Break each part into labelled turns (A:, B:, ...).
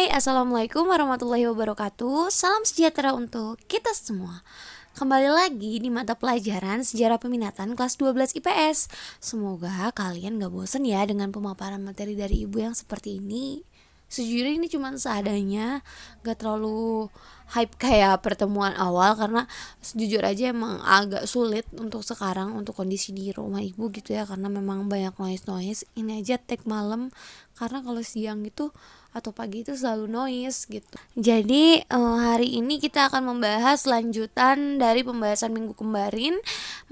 A: Hai, Assalamualaikum warahmatullahi wabarakatuh. Salam sejahtera untuk kita semua. Kembali lagi di mata pelajaran Sejarah Peminatan kelas 12 IPS. Semoga kalian gak bosen ya dengan pemaparan materi dari ibu yang seperti ini. Sejujurnya ini cuma seadanya, gak terlalu hype kayak pertemuan awal, karena jujur aja emang agak sulit untuk sekarang, untuk kondisi di rumah ibu gitu ya, karena memang banyak noise. Ini aja tag malam, karena kalau siang itu atau pagi itu selalu noise gitu. Jadi hari ini kita akan membahas lanjutan dari pembahasan minggu kemarin,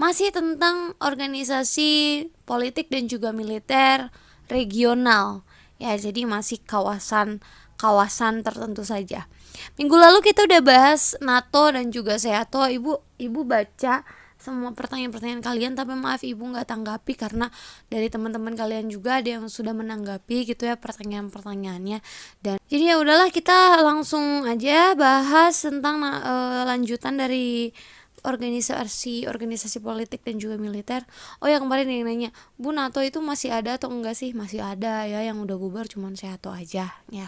A: masih tentang organisasi politik dan juga militer regional. Ya, jadi masih kawasan tertentu saja. Minggu lalu kita udah bahas NATO dan juga SEATO. Ibu baca semua pertanyaan-pertanyaan kalian, tapi maaf ibu nggak tanggapi karena dari teman-teman kalian juga ada yang sudah menanggapi gitu ya pertanyaan-pertanyaannya. Dan jadi ya udahlah, kita langsung aja bahas tentang lanjutan dari organisasi politik dan juga militer. Oh ya, kemarin yang nanya, Bu, NATO itu masih ada atau enggak sih? Masih ada ya, yang udah bubar cuman SEATO aja ya,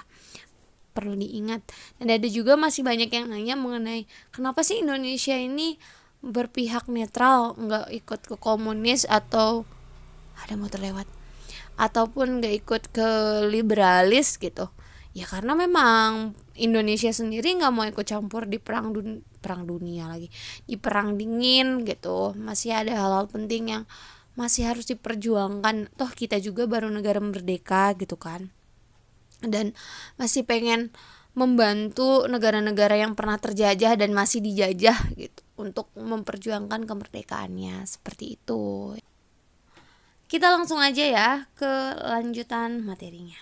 A: perlu diingat. Dan ada juga masih banyak yang nanya mengenai kenapa sih Indonesia ini berpihak netral, nggak ikut ke komunis atau ada motor lewat, ataupun nggak ikut ke liberalis gitu. Ya karena memang Indonesia sendiri nggak mau ikut campur di perang dunia lagi, di perang dingin gitu. Masih ada hal-hal penting yang masih harus diperjuangkan. Toh kita juga baru negara merdeka gitu kan, dan masih pengen membantu negara-negara yang pernah terjajah dan masih dijajah gitu untuk memperjuangkan kemerdekaannya, seperti itu. Kita langsung aja ya ke lanjutan materinya.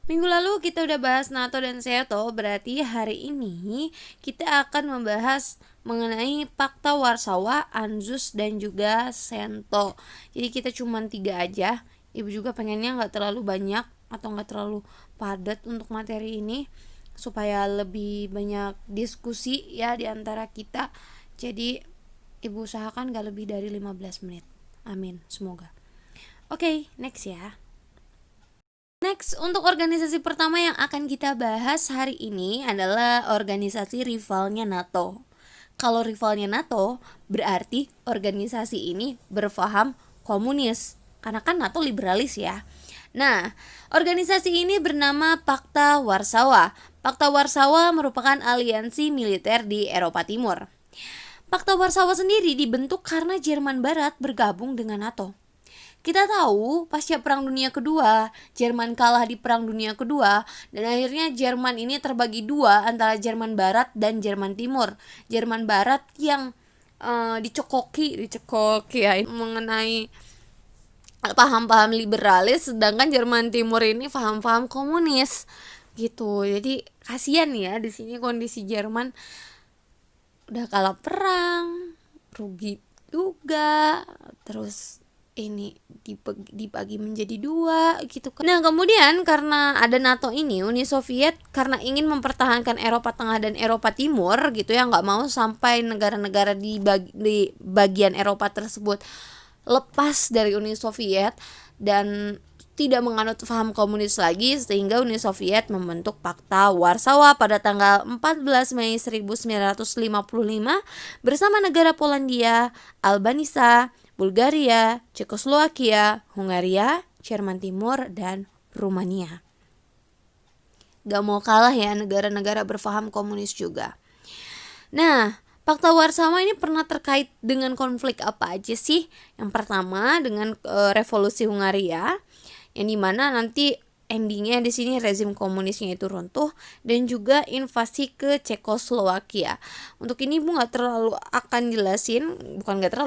A: Minggu lalu kita udah bahas NATO dan SEATO, berarti hari ini kita akan membahas mengenai Pakta Warsawa, ANZUS, dan juga SENTO. Jadi kita cuma 3 aja. Ibu juga pengennya gak terlalu banyak atau gak terlalu padat untuk materi ini, supaya lebih banyak diskusi ya di antara kita. Jadi ibu usahakan gak lebih dari 15 menit. Amin, semoga. Oke, next ya. Next, untuk organisasi pertama yang akan kita bahas hari ini adalah organisasi rivalnya NATO. Kalau rivalnya NATO, berarti organisasi ini berpaham komunis, karena kan NATO liberalis ya. Nah, organisasi ini bernama Pakta Warsawa. Pakta Warsawa merupakan aliansi militer di Eropa Timur. Pakta Warsawa sendiri dibentuk karena Jerman Barat bergabung dengan NATO. Kita tahu pasca Perang Dunia Kedua, Jerman kalah di Perang Dunia Kedua, dan akhirnya Jerman ini terbagi dua antara Jerman Barat dan Jerman Timur. Jerman Barat yang dicekoki ya mengenai paham-paham liberalis, sedangkan Jerman Timur ini paham-paham komunis gitu. Jadi kasihan ya di sini kondisi Jerman udah kalah perang, rugi juga, terus ini dibagi menjadi dua gitu kan. Nah kemudian karena ada NATO ini, Uni Soviet karena ingin mempertahankan Eropa Tengah dan Eropa Timur gitu ya, nggak mau sampai negara-negara di bagian Eropa tersebut lepas dari Uni Soviet dan tidak menganut paham komunis lagi, sehingga Uni Soviet membentuk Pakta Warsawa pada tanggal 14 Mei 1955 bersama negara Polandia, Albanisa, Bulgaria, Cekoslowakia, Hungaria, Jerman Timur, dan Rumania. Gak mau kalah ya negara-negara berpaham komunis juga. Nah, Pakta Warsawa ini pernah terkait dengan konflik apa aja sih? Yang pertama dengan revolusi Hungaria, yang dimana nanti endingnya di sini rezim komunisnya itu runtuh, dan juga invasi ke Cekoslowakia. Untuk ini ibu nggak terlalu akan jelasin,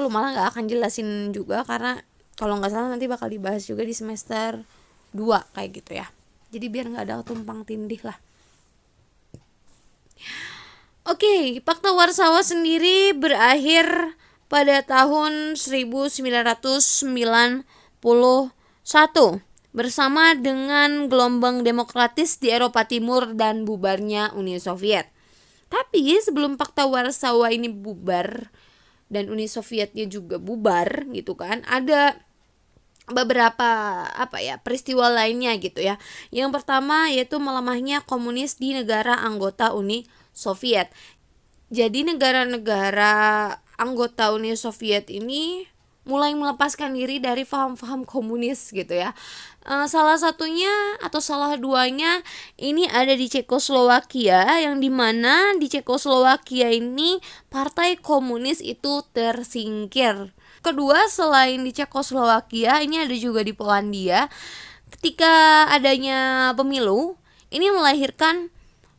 A: malah nggak akan jelasin juga, karena kalau nggak salah nanti bakal dibahas juga di semester 2 kayak gitu ya. Jadi biar nggak ada tumpang tindih lah. Oke, Pakta Warsawa sendiri berakhir pada tahun 1991 bersama dengan gelombang demokratis di Eropa Timur dan bubarnya Uni Soviet. Tapi sebelum Pakta Warsawa ini bubar dan Uni Sovietnya juga bubar gitu kan, ada beberapa peristiwa lainnya gitu ya. Yang pertama yaitu melemahnya komunis di negara anggota Uni Soviet. Jadi negara-negara anggota Uni Soviet ini mulai melepaskan diri dari paham-paham komunis gitu ya. Salah satunya atau salah duanya ini ada di Cekoslowakia, yang dimana di Cekoslowakia ini partai komunis itu tersingkir. Kedua, selain di Cekoslowakia, ini ada juga di Polandia. Ketika adanya pemilu, ini melahirkan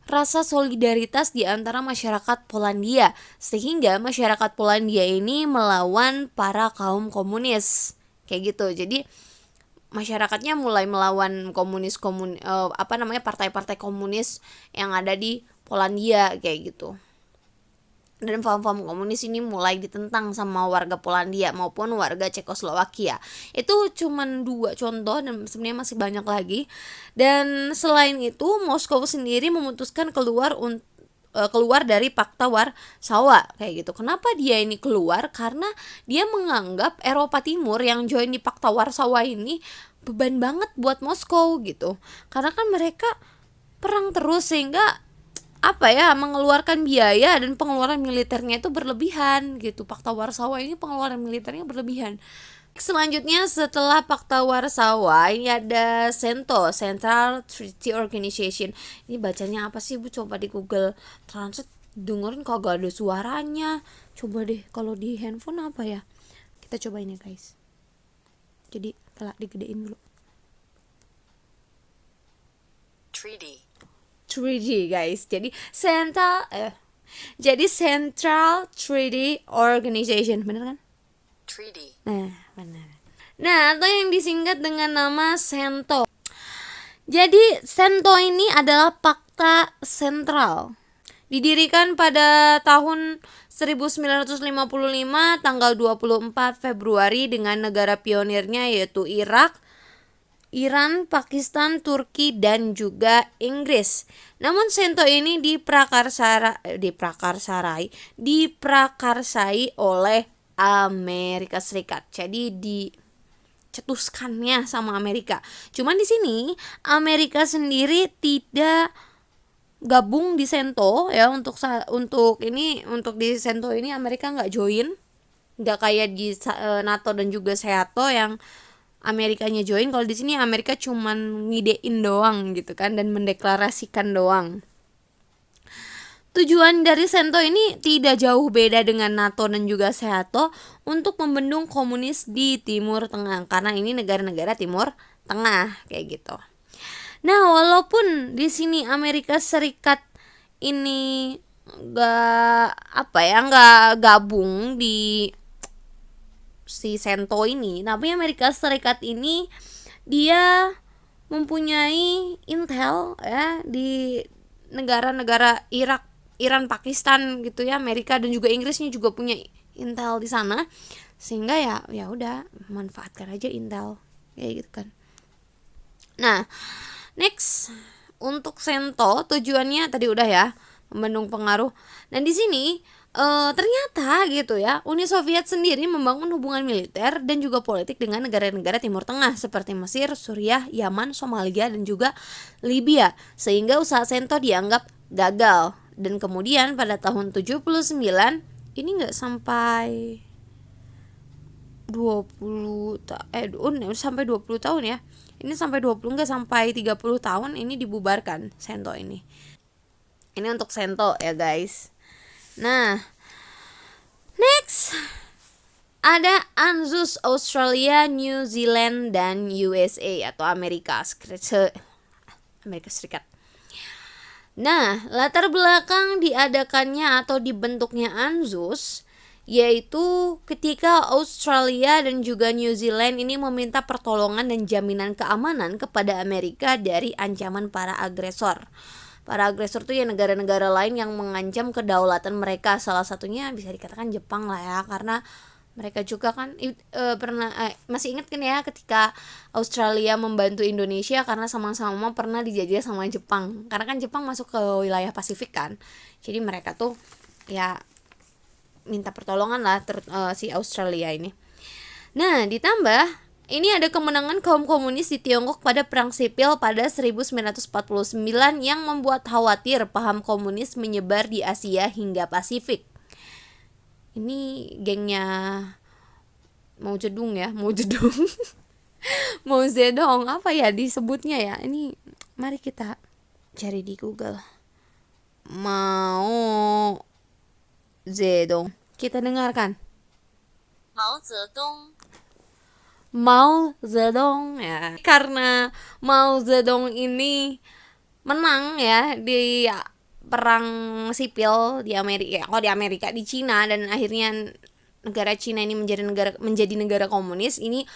A: rasa solidaritas di antara masyarakat Polandia, sehingga masyarakat Polandia ini melawan para kaum komunis kayak gitu. Jadi masyarakatnya mulai melawan partai-partai komunis yang ada di Polandia kayak gitu. Dan paham-paham komunis ini mulai ditentang sama warga Polandia maupun warga Cekoslowakia. Itu cuman 2 contoh dan sebenarnya masih banyak lagi. Dan selain itu, Moskow sendiri memutuskan keluar dari Pakta Warsawa kayak gitu. Kenapa dia ini keluar? Karena dia menganggap Eropa Timur yang join di Pakta Warsawa ini beban banget buat Moskow gitu. Karena kan mereka perang terus, sehingga mengeluarkan biaya dan pengeluaran militernya itu berlebihan gitu. Pakta Warsawa ini pengeluaran militernya berlebihan. Selanjutnya setelah Pakta Warsawa ini ada CENTO, Central Treaty Organization. Ini bacanya apa sih Bu? Coba di Google Translate, dengerin kagak ada suaranya. Coba deh kalau di handphone apa ya. Kita cobain ya guys. Jadi telah digedein dulu. Treaty 3D guys. Jadi Central Treaty Organization, bener kan? Treaty. Nah, benar. Nah, atau yang disingkat dengan nama CENTO. Jadi CENTO ini adalah Pakta Sentral. Didirikan pada tahun 1955 tanggal 24 Februari dengan negara pionirnya yaitu Irak, Iran, Pakistan, Turki, dan juga Inggris. Namun CENTO ini diprakarsai oleh Amerika Serikat. Jadi dicetuskannya sama Amerika. Cuman di sini Amerika sendiri tidak gabung di CENTO ya. Untuk di CENTO ini Amerika nggak join. Nggak kayak di NATO dan juga SEATO yang Amerikanya join. Kalau di sini Amerika cuman ngidein doang gitu kan, dan mendeklarasikan doang. Tujuan dari CENTO ini tidak jauh beda dengan NATO dan juga SEATO untuk membendung komunis di Timur Tengah, karena ini negara-negara Timur Tengah kayak gitu. Nah, walaupun di sini Amerika Serikat ini nggak gabung di si CENTO ini, tapi Amerika Serikat ini dia mempunyai intel ya di negara-negara Irak, Iran, Pakistan gitu ya. Amerika dan juga Inggrisnya juga punya intel di sana, sehingga ya udah manfaatkan aja intel kayak gitu kan. Nah, next untuk CENTO tujuannya tadi udah ya, membendung pengaruh. Dan di sini ternyata gitu ya, Uni Soviet sendiri membangun hubungan militer dan juga politik dengan negara-negara Timur Tengah seperti Mesir, Suriah, Yaman, Somalia, dan juga Libya, sehingga usaha CENTO dianggap gagal. Dan kemudian pada tahun 79 ini nggak sampai 20 tahun ya. Ini sampai 20, nggak sampai 30 tahun ini dibubarkan CENTO ini. Ini untuk CENTO ya guys. Nah, next ada ANZUS, Australia, New Zealand, dan USA atau Amerika Serikat. Nah, latar belakang diadakannya atau dibentuknya ANZUS yaitu ketika Australia dan juga New Zealand ini meminta pertolongan dan jaminan keamanan kepada Amerika dari ancaman para agresor. Para agresor itu ya negara-negara lain yang mengancam kedaulatan mereka. Salah satunya bisa dikatakan Jepang lah ya, karena mereka juga kan masih ingat kan ya ketika Australia membantu Indonesia karena sama-sama pernah dijajah sama Jepang. Karena kan Jepang masuk ke wilayah Pasifik kan. Jadi mereka tuh ya minta pertolongan lah si Australia ini. Nah, ditambah Ini ada kemenangan kaum komunis di Tiongkok pada Perang Sipil pada 1949 yang membuat khawatir paham komunis menyebar di Asia hingga Pasifik. Ini gengnya Mao Zedong ya, Mao Zedong. Mao Zedong apa ya disebutnya ya? Ini mari kita cari di Google. Mao Zedong. Kita dengarkan.
B: Mao Zedong.
A: Mao Zedong ya. Karena Mao Zedong ini menang ya di perang sipil di Amerika, di Amerika di Cina, dan akhirnya negara Cina ini menjadi negara komunis. Ini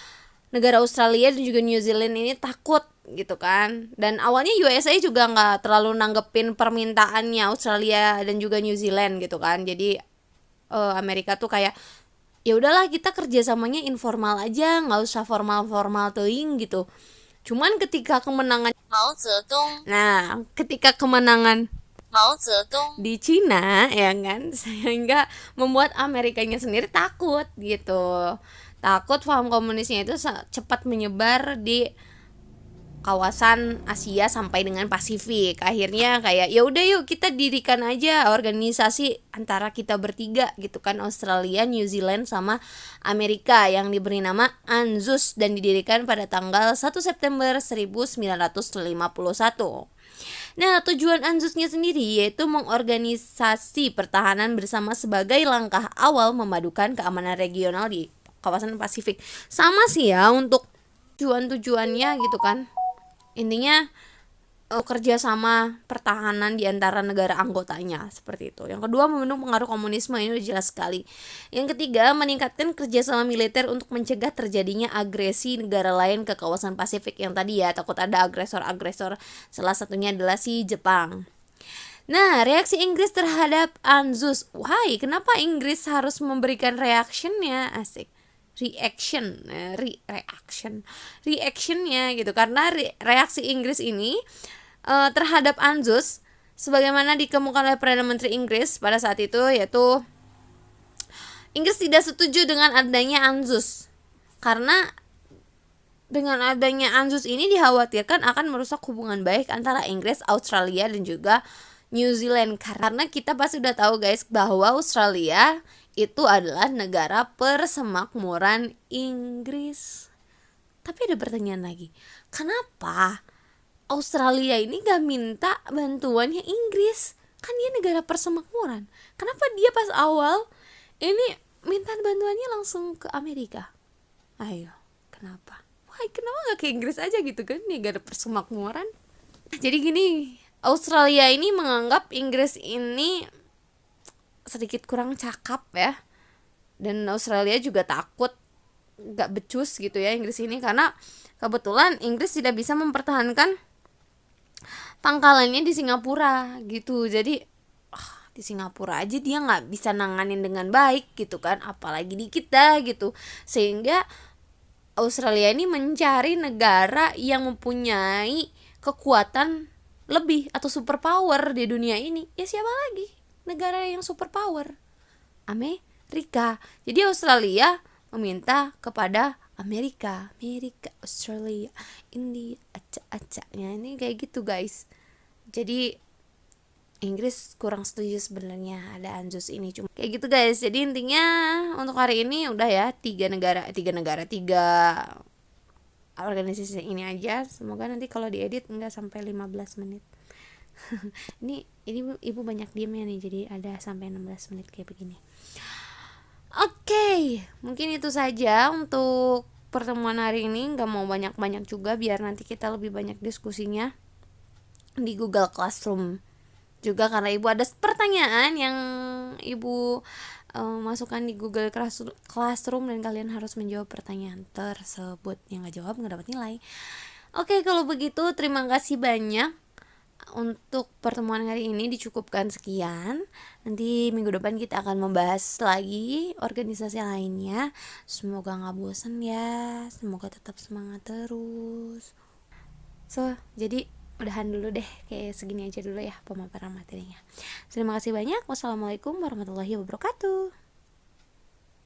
A: negara Australia dan juga New Zealand ini takut gitu kan. Dan awalnya USA juga nggak terlalu nanggepin permintaannya Australia dan juga New Zealand gitu kan. Jadi Amerika tuh kayak ya udahlah kita kerjasamanya informal aja, nggak usah formal teuing gitu. Cuman ketika kemenangan
B: Mao Zedong.
A: ketika kemenangan
B: Mao Zedong.
A: di Cina ya kan, sehingga membuat Amerikanya sendiri takut gitu. Takut paham komunisnya itu cepat menyebar di kawasan Asia sampai dengan Pasifik. Akhirnya kayak ya udah yuk kita dirikan aja organisasi antara kita bertiga gitu kan, Australia, New Zealand sama Amerika, yang diberi nama ANZUS dan didirikan pada tanggal 1 September 1951. Nah, tujuan ANZUS-nya sendiri yaitu mengorganisasi pertahanan bersama sebagai langkah awal memadukan keamanan regional di kawasan Pasifik. Sama sih ya untuk tujuannya gitu kan. Intinya kerja sama pertahanan di antara negara anggotanya seperti itu. Yang kedua, membendung pengaruh komunisme, ini udah jelas sekali. Yang ketiga, meningkatkan kerjasama militer untuk mencegah terjadinya agresi negara lain ke kawasan Pasifik yang tadi ya, takut ada agresor-agresor. Salah satunya adalah si Jepang. Nah, reaksi Inggris terhadap ANZUS. Why? Kenapa Inggris harus memberikan reactionnya? Asik. Reactionnya gitu, karena reaksi Inggris ini terhadap ANZUS sebagaimana dikemukakan oleh Perdana Menteri Inggris pada saat itu, yaitu Inggris tidak setuju dengan adanya ANZUS karena dengan adanya ANZUS ini dikhawatirkan akan merusak hubungan baik antara Inggris, Australia dan juga New Zealand. Karena kita pasti udah tahu guys bahwa Australia itu adalah negara persemakmuran Inggris. Tapi ada pertanyaan lagi, kenapa Australia ini gak minta bantuannya Inggris? Kan dia negara persemakmuran. Kenapa dia pas awal ini minta bantuannya langsung ke Amerika? Ayo, kenapa? Wah, kenapa gak ke Inggris aja gitu kan, negara persemakmuran? Jadi gini, Australia ini menganggap Inggris ini sedikit kurang cakap ya, dan Australia juga takut gak becus gitu ya Inggris ini, karena kebetulan Inggris tidak bisa mempertahankan pangkalannya di Singapura gitu. Jadi di Singapura aja dia gak bisa nanganin dengan baik gitu kan, apalagi di kita gitu. Sehingga Australia ini mencari negara yang mempunyai kekuatan lebih atau superpower di dunia ini. Ya siapa lagi negara yang superpower? Amerika. Jadi Australia meminta kepada Amerika, Australia, India, acak-acaknya ini kayak gitu guys. Jadi Inggris kurang setuju sebenarnya ada ANZUS ini, cuma kayak gitu guys. Jadi intinya untuk hari ini udah ya, tiga organisasi ini aja. Semoga nanti kalau diedit enggak sampai 15 menit. ini ibu banyak diemnya nih, jadi ada sampai 16 menit kayak begini. Oke, mungkin itu saja untuk pertemuan hari ini. Gak mau banyak-banyak juga biar nanti kita lebih banyak diskusinya di Google Classroom juga, karena ibu ada pertanyaan yang ibu masukkan di Google Classroom dan kalian harus menjawab pertanyaan tersebut. Yang gak jawab gak dapat nilai. Oke, kalau begitu terima kasih banyak. Untuk pertemuan hari ini dicukupkan sekian. Nanti minggu depan kita akan membahas lagi organisasi lainnya. Semoga gak bosan ya, semoga tetap semangat terus. Jadi udahan dulu deh, kayak segini aja dulu ya pemaparan materinya. Terima kasih banyak. Wassalamualaikum warahmatullahi wabarakatuh.